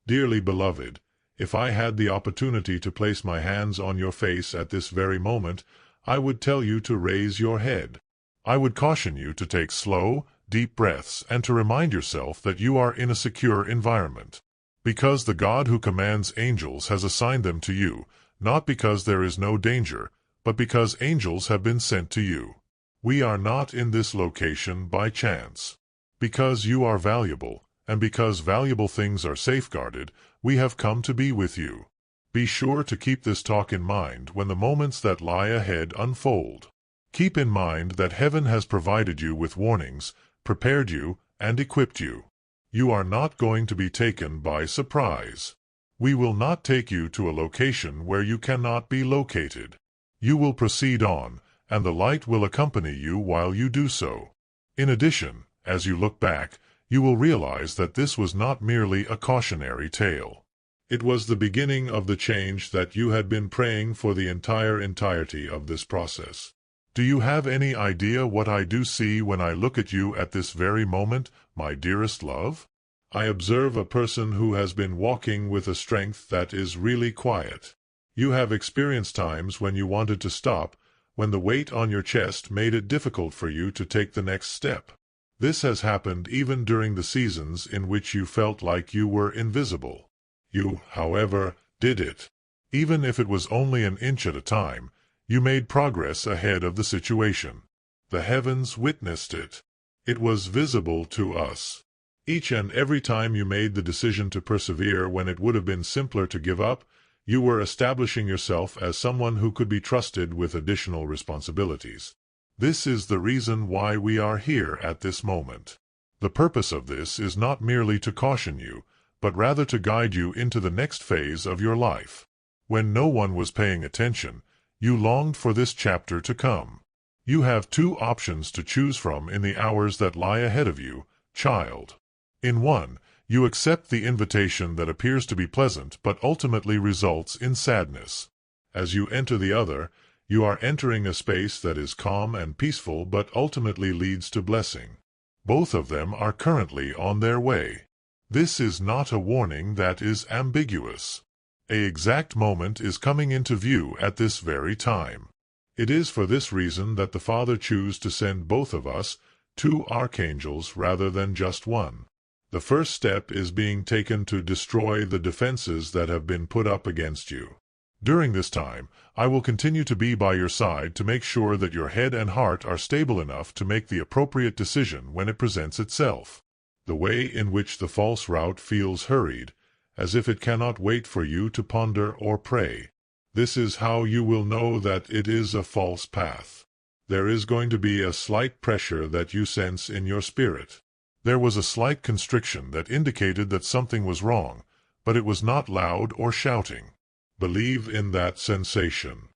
Dearly beloved, if I had the opportunity to place my hands on your face at this very moment, I would tell you to raise your head. I would caution you to take slow, deep breaths and to remind yourself that you are in a secure environment. Because the God who commands angels has assigned them to you, not because there is no danger, but because angels have been sent to you. We are not in this location by chance. Because you are valuable, and because valuable things are safeguarded, we have come to be with you. Be sure to keep this talk in mind when the moments that lie ahead unfold. Keep in mind that heaven has provided you with warnings, prepared you, and equipped you. You are not going to be taken by surprise. We will not take you to a location where you cannot be located. You will proceed on, and the light will accompany you while you do so. In addition, as you look back, you will realize that this was not merely a cautionary tale. It was the beginning of the change that you had been praying for the entirety of this process. Do you have any idea what I do see when I look at you at this very moment, my dearest love? I observe a person who has been walking with a strength that is really quiet. You have experienced times when you wanted to stop, when the weight on your chest made it difficult for you to take the next step. This has happened even during the seasons in which you felt like you were invisible. You, however, did it. Even if it was only an inch at a time, you made progress ahead of the situation. The heavens witnessed it. It was visible to us. Each and every time you made the decision to persevere when it would have been simpler to give up, you were establishing yourself as someone who could be trusted with additional responsibilities. This is the reason why we are here at this moment. The purpose of this is not merely to caution you, but rather to guide you into the next phase of your life. When no one was paying attention, you longed for this chapter to come. You have two options to choose from in the hours that lie ahead of you, child. In one, you accept the invitation that appears to be pleasant but ultimately results in sadness. As you enter the other, you are entering a space that is calm and peaceful but ultimately leads to blessing. Both of them are currently on their way. This is not a warning that is ambiguous. An exact moment is coming into view at this very time. It is for this reason that the Father chose to send both of us, two archangels rather than just one. The first step is being taken to destroy the defenses that have been put up against you. During this time, I will continue to be by your side to make sure that your head and heart are stable enough to make the appropriate decision when it presents itself. The way in which the false route feels hurried, as if it cannot wait for you to ponder or pray. This is how you will know that it is a false path. There is going to be a slight pressure that you sense in your spirit. There was a slight constriction that indicated that something was wrong, but it was not loud or shouting. Believe in that sensation.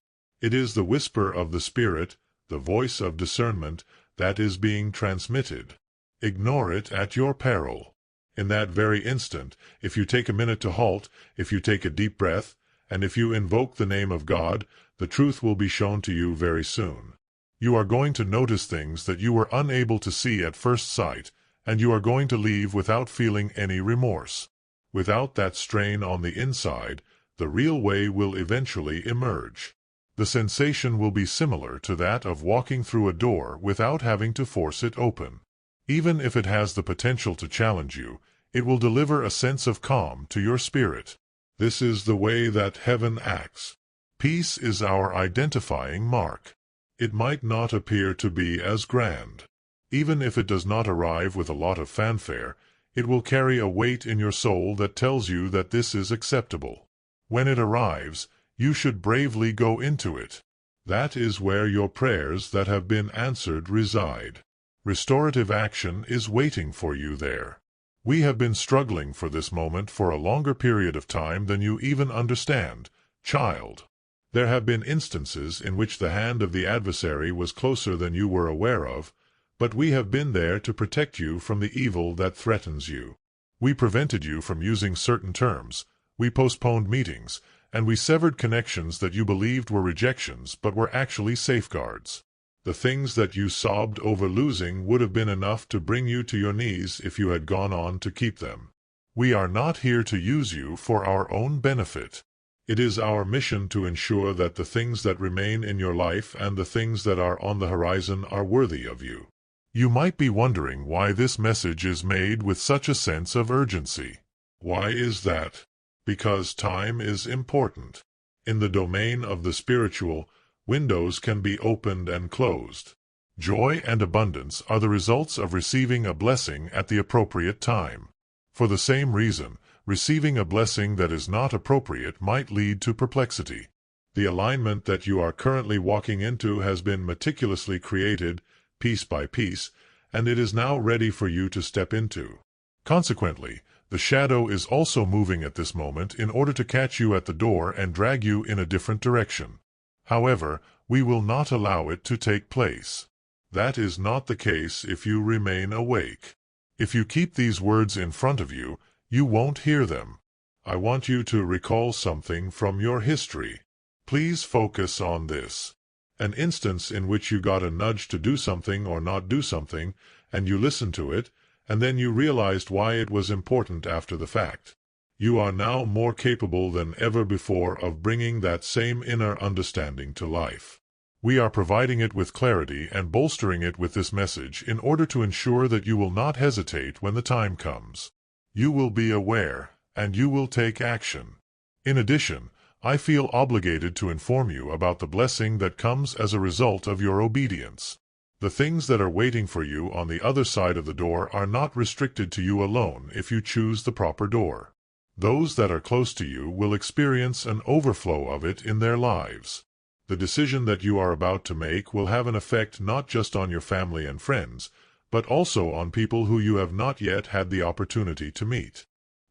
It is the whisper of the Spirit, the voice of discernment, that is being transmitted. Ignore it at your peril. In that very instant, if you take a minute to halt, if you take a deep breath, and if you invoke the name of God, the truth will be shown to you very soon. You are going to notice things that you were unable to see at first sight, and you are going to leave without feeling any remorse. Without that strain on the inside, the real way will eventually emerge. The sensation will be similar to that of walking through a door without having to force it open. Even if it has the potential to challenge you, it will deliver a sense of calm to your spirit. This is the way that heaven acts. Peace is our identifying mark. It might not appear to be as grand. Even if it does not arrive with a lot of fanfare, it will carry a weight in your soul that tells you that this is acceptable. When it arrives, you should bravely go into it. That is where your prayers that have been answered reside. Restorative action is waiting for you there. We have been struggling for this moment for a longer period of time than you even understand, child. There have been instances in which the hand of the adversary was closer than you were aware of, but we have been there to protect you from the evil that threatens you. We prevented you from using certain terms, we postponed meetings, and we severed connections that you believed were rejections but were actually safeguards. The things that you sobbed over losing would have been enough to bring you to your knees if you had gone on to keep them. We are not here to use you for our own benefit. It is our mission to ensure that the things that remain in your life and the things that are on the horizon are worthy of you. You might be wondering why this message is made with such a sense of urgency. Why is that? Because time is important. In the domain of the spiritual, windows can be opened and closed. Joy and abundance are the results of receiving a blessing at the appropriate time. For the same reason, receiving a blessing that is not appropriate might lead to perplexity. The alignment that you are currently walking into has been meticulously created, piece by piece, and it is now ready for you to step into. Consequently, the shadow is also moving at this moment in order to catch you at the door and drag you in a different direction. However, we will not allow it to take place. That is not the case if you remain awake. If you keep these words in front of you, you won't hear them. I want you to recall something from your history. Please focus on this. An instance in which you got a nudge to do something or not do something, and you listened to it, and then you realized why it was important after the fact. You are now more capable than ever before of bringing that same inner understanding to life. We are providing it with clarity and bolstering it with this message in order to ensure that you will not hesitate when the time comes. You will be aware, and you will take action. In addition, I feel obligated to inform you about the blessing that comes as a result of your obedience. The things that are waiting for you on the other side of the door are not restricted to you alone if you choose the proper door. Those that are close to you will experience an overflow of it in their lives. The decision that you are about to make will have an effect not just on your family and friends, but also on people who you have not yet had the opportunity to meet.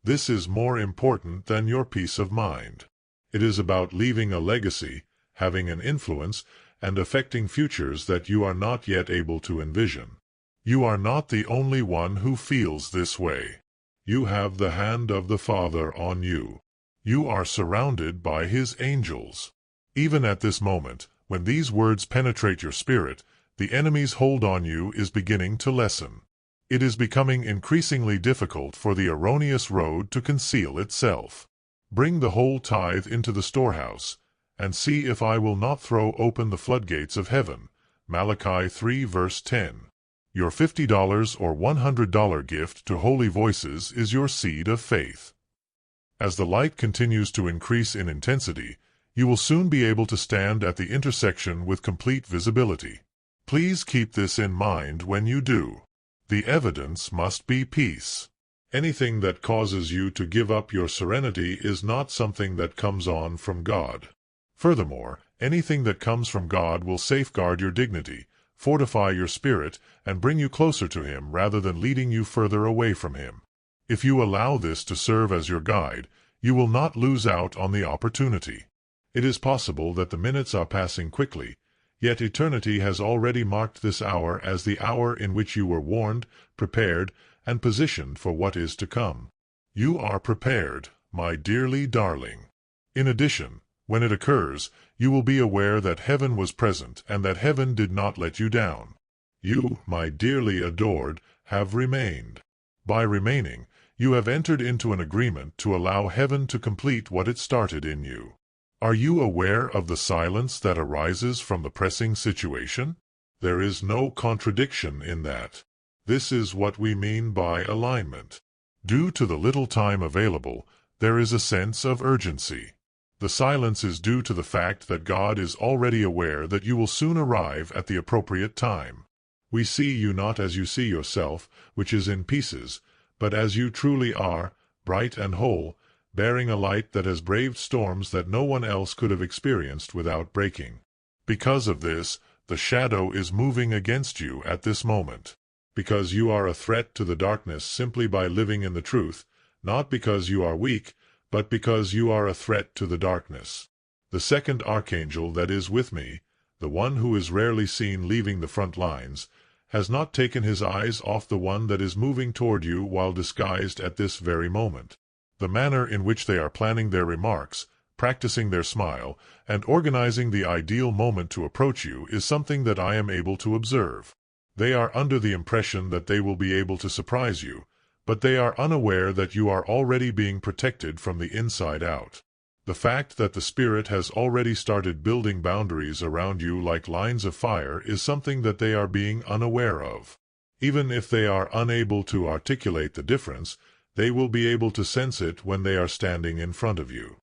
This is more important than your peace of mind. It is about leaving a legacy, having an influence, and affecting futures that you are not yet able to envision. You are not the only one who feels this way. You have the hand of the Father on you. You are surrounded by His angels. Even at this moment, when these words penetrate your spirit, the enemy's hold on you is beginning to lessen. It is becoming increasingly difficult for the erroneous road to conceal itself. Bring the whole tithe into the storehouse, and see if I will not throw open the floodgates of heaven. Malachi 3 verse 10. Your $50 or $100 gift to Holy Voices is your seed of faith. As the light continues to increase in intensity, you will soon be able to stand at the intersection with complete visibility. Please keep this in mind when you do. The evidence must be peace. Anything that causes you to give up your serenity is not something that comes on from God. Furthermore, anything that comes from God will safeguard your dignity, fortify your spirit, and bring you closer to Him rather than leading you further away from Him. If you allow this to serve as your guide, you will not lose out on the opportunity. It is possible that the minutes are passing quickly, yet eternity has already marked this hour as the hour in which you were warned, prepared, and positioned for what is to come. You are prepared, my dearly darling. In addition, when it occurs, you will be aware that heaven was present and that heaven did not let you down. You, my dearly adored, have remained. By remaining, you have entered into an agreement to allow heaven to complete what it started in you. Are you aware of the silence that arises from the pressing situation? There is no contradiction in that. This is what we mean by alignment. Due to the little time available, there is a sense of urgency. The silence is due to the fact that God is already aware that you will soon arrive at the appropriate time. We see you not as you see yourself, which is in pieces, but as you truly are, bright and whole, bearing a light that has braved storms that no one else could have experienced without breaking. Because of this, the shadow is moving against you at this moment. Because you are a threat to the darkness simply by living in the truth, not because you are weak, but because you are a threat to the darkness. The second archangel that is with me, the one who is rarely seen leaving the front lines, has not taken his eyes off the one that is moving toward you while disguised at this very moment. The manner in which they are planning their remarks, practicing their smile, and organizing the ideal moment to approach you is something that I am able to observe. They are under the impression that they will be able to surprise you, but they are unaware that you are already being protected from the inside out. The fact that the Spirit has already started building boundaries around you like lines of fire is something that they are being unaware of. Even if they are unable to articulate the difference, they will be able to sense it when they are standing in front of you.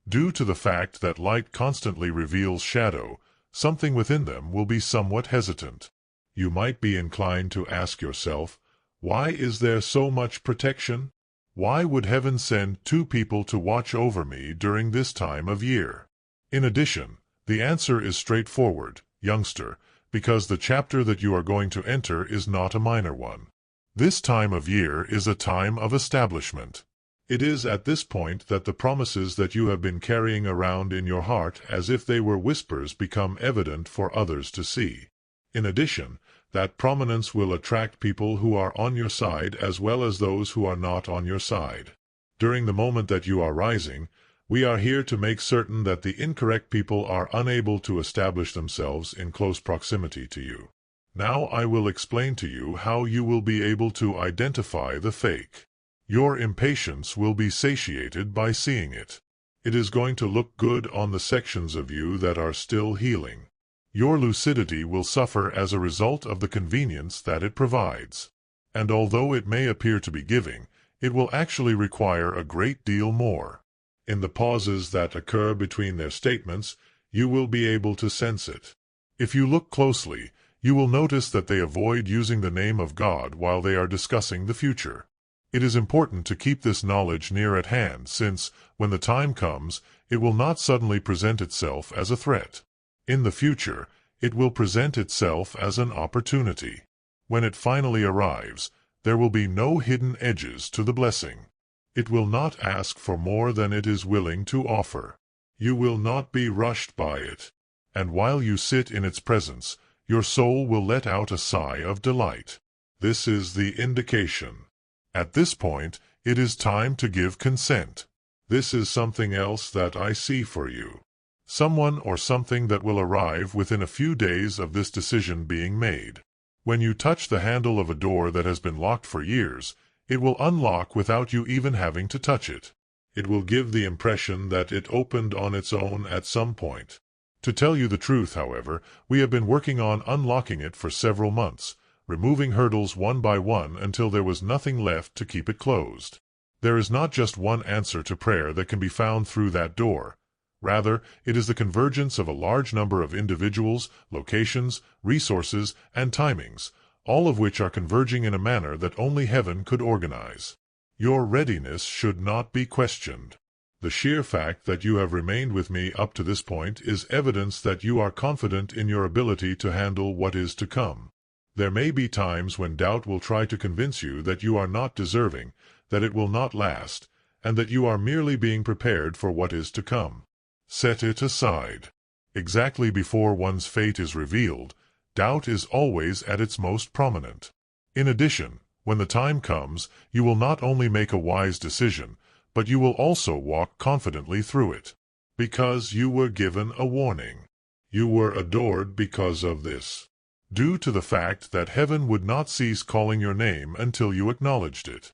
Due to the fact that light constantly reveals shadow, something within them will be somewhat hesitant. You might be inclined to ask yourself, why is there so much protection? Why would heaven send two people to watch over me during this time of year? In addition, the answer is straightforward, youngster, because the chapter that you are going to enter is not a minor one. This time of year is a time of establishment. It is at this point that the promises that you have been carrying around in your heart as if they were whispers become evident for others to see. In addition, that prominence will attract people who are on your side as well as those who are not on your side. During the moment that you are rising, we are here to make certain that the incorrect people are unable to establish themselves in close proximity to you. Now I will explain to you how you will be able to identify the fake. Your impatience will be satiated by seeing it. It is going to look good on the sections of you that are still healing. Your lucidity will suffer as a result of the convenience that it provides. And although it may appear to be giving, it will actually require a great deal more. In the pauses that occur between their statements, you will be able to sense it. If you look closely, you will notice that they avoid using the name of God while they are discussing the future. It is important to keep this knowledge near at hand since, when the time comes, it will not suddenly present itself as a threat. In the future, it will present itself as an opportunity. When it finally arrives, there will be no hidden edges to the blessing. It will not ask for more than it is willing to offer. You will not be rushed by it. And while you sit in its presence, your soul will let out a sigh of delight. This is the indication. At this point, it is time to give consent. This is something else that I see for you. Someone or something that will arrive within a few days of this decision being made. When you touch the handle of a door that has been locked for years, it will unlock without you even having to touch it. It will give the impression that it opened on its own at some point. To tell you the truth, however, we have been working on unlocking it for several months, removing hurdles one by one until there was nothing left to keep it closed. There is not just one answer to prayer that can be found through that door. Rather, it is the convergence of a large number of individuals, locations, resources, and timings, all of which are converging in a manner that only heaven could organize. Your readiness should not be questioned. The sheer fact that you have remained with me up to this point is evidence that you are confident in your ability to handle what is to come. There may be times when doubt will try to convince you that you are not deserving, that it will not last, and that you are merely being prepared for what is to come. Set it aside. Exactly before one's fate is revealed, doubt is always at its most prominent. In addition, when the time comes, you will not only make a wise decision, but you will also walk confidently through it. Because you were given a warning. You were adored because of this. Due to the fact that heaven would not cease calling your name until you acknowledged it.